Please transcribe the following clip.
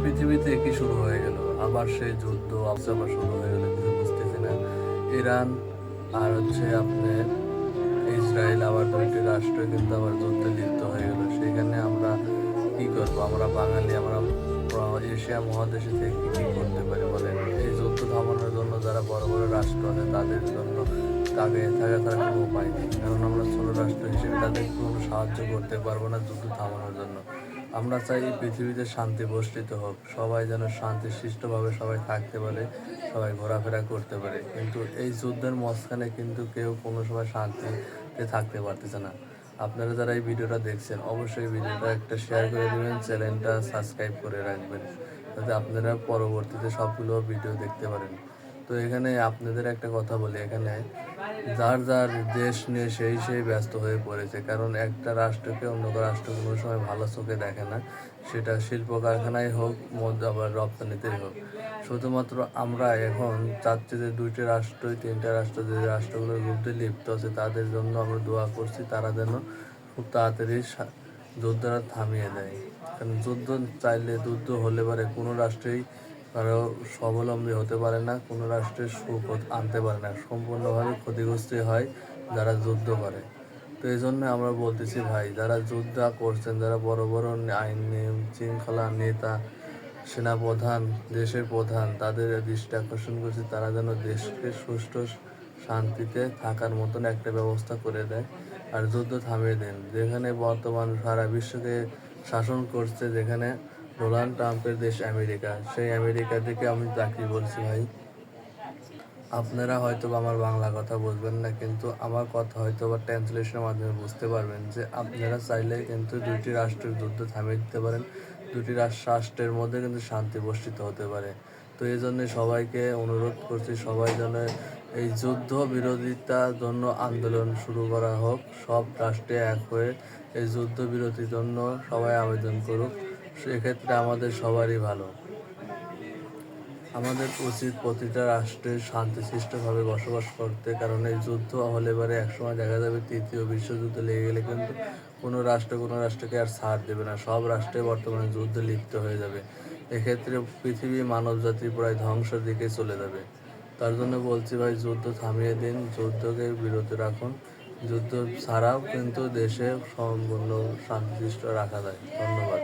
পৃথিবীতে কি শুরু হয়ে গেল? আবার সেই যুদ্ধ আবার শুরু হয়ে গেল, কিছু বুঝতেছি না। ইরান আর আপনার ইসরায়েল, আবার দুইটি রাষ্ট্র কিন্তু আবার যুদ্ধে লিপ্ত হয়ে গেল। সেখানে আমরা কি করব? আমরা বাঙালি, আমরা এশিয়া মহাদেশে থেকে কি করতে পারি বলেন? এই যুদ্ধ থামানোর জন্য যারা বড় বড় রাষ্ট্র আছে তাদের জন্য তাকে থাকা ছাড়া কোনো উপায় নেই, কারণ আমরা ছোট রাষ্ট্র হিসেবে তাদের কোনো সাহায্য করতে পারবো না যুদ্ধ থামানোর জন্য। আমরা চাই পৃথিবীতে শান্তি বর্ষিত হোক, সবাই যেন শান্তিশিষ্টভাবে সবাই থাকতে পারে, সবাই ঘোরাফেরা করতে পারে। কিন্তু এই যুদ্ধের মাঝখানে কিন্তু কেউ কোনো সময় শান্তিতে থাকতে পারতেছে না। আপনারা যারা এই ভিডিওটা দেখছেন অবশ্যই ভিডিওটা একটা শেয়ার করে দেবেন, চ্যানেলটা সাবস্ক্রাইব করে রাখবেন, যাতে আপনারা পরবর্তীতে সবগুলো ভিডিও দেখতে পারেন। তো এখানে আপনাদের একটা কথা বলি, এখানে যার যার দেশ নিয়ে সেই ব্যস্ত হয়ে পড়েছে, কারণ একটা রাষ্ট্রকে অন্য রাষ্ট্র কোনো সময় ভালো চোখে দেখে না, সেটা শিল্প কারখানায় হোক, মধ্যে আবার রপ্তানিতেই হোক। শুধুমাত্র আমরা এখন চাচ্ছি যে দুইটি রাষ্ট্রই, তিনটা রাষ্ট্র, যে রাষ্ট্রগুলোর যুদ্ধে লিপ্ত আছে তাদের জন্য আমরা দোয়া করছি, তারা যেন খুব তাড়াতাড়ি যুদ্ধটা থামিয়ে দেয়। কারণ যুদ্ধ চাইলে, যুদ্ধ হলে পারে কোনো রাষ্ট্রেই কারো স্বাবলম্বী হতে পারে না, কোনো রাষ্ট্রের সুখ আনতে পারে না, সম্পূর্ণভাবে ক্ষতিগ্রস্ত হয় যারা যুদ্ধ করে। তো এই জন্য আমরা বলতেছি ভাই, যারা যুদ্ধ করছেন, যারা বড় বড় আইন শৃঙ্খলা নেতা, সেনাপ্রধান, দেশের প্রধান, তাদের দৃষ্টি আকর্ষণ করছি তারা যেন দেশকে সুষ্ঠু শান্তিতে থাকার মতন একটা ব্যবস্থা করে দেয় আর যুদ্ধ থামিয়ে দেন। যেখানে বর্তমান সারা বিশ্বকে শাসন করছে, যেখানে ডোনাল্ড ট্রাম্পের দেশ আমেরিকা, সেই আমেরিকা থেকে আমি চাকরি বলছি ভাই, আপনারা হয়তো আমার বাংলা কথা বুঝবেন না, কিন্তু আমার কথা হয়তো বা ট্রান্সলেশনের মাধ্যমে বুঝতে পারবেন যে আপনারা চাইলে কিন্তু দুইটি রাষ্ট্রের যুদ্ধ থামিয়ে দিতে পারেন, দুটি রাষ্ট্রের মধ্যে কিন্তু শান্তি বর্ষিত হতে পারে। তো এই জন্য সবাইকে অনুরোধ করছি, সবাই যেন এই যুদ্ধ বিরোধিতার জন্য আন্দোলন শুরু করা হোক, সব রাষ্ট্রে এক হয়ে এই যুদ্ধ বিরতির জন্য সবাই আবেদন করুক। সেক্ষেত্রে আমাদের সবারই ভালো। আমাদের উচিত প্রতিটা রাষ্ট্রে শান্তিশিষ্টভাবে বসবাস করতে, কারণ এই যুদ্ধ হলে পরে একসময় দেখা যাবে তৃতীয় বিশ্বযুদ্ধ লেগে গেলে কিন্তু কোনো রাষ্ট্রকে আর ছাড় দেবে না, সব রাষ্ট্রে বর্তমানে যুদ্ধে লিপ্ত হয়ে যাবে। এক্ষেত্রে পৃথিবী মানব জাতি প্রায় ধ্বংসের দিকে চলে যাবে। তার জন্য বলছি ভাই, যুদ্ধ থামিয়ে দিন, যুদ্ধকে বিরত রাখুন। যুদ্ধ ছাড়াও কিন্তু দেশে সম্পূর্ণ শান্তিশিষ্ট রাখা যায়। ধন্যবাদ।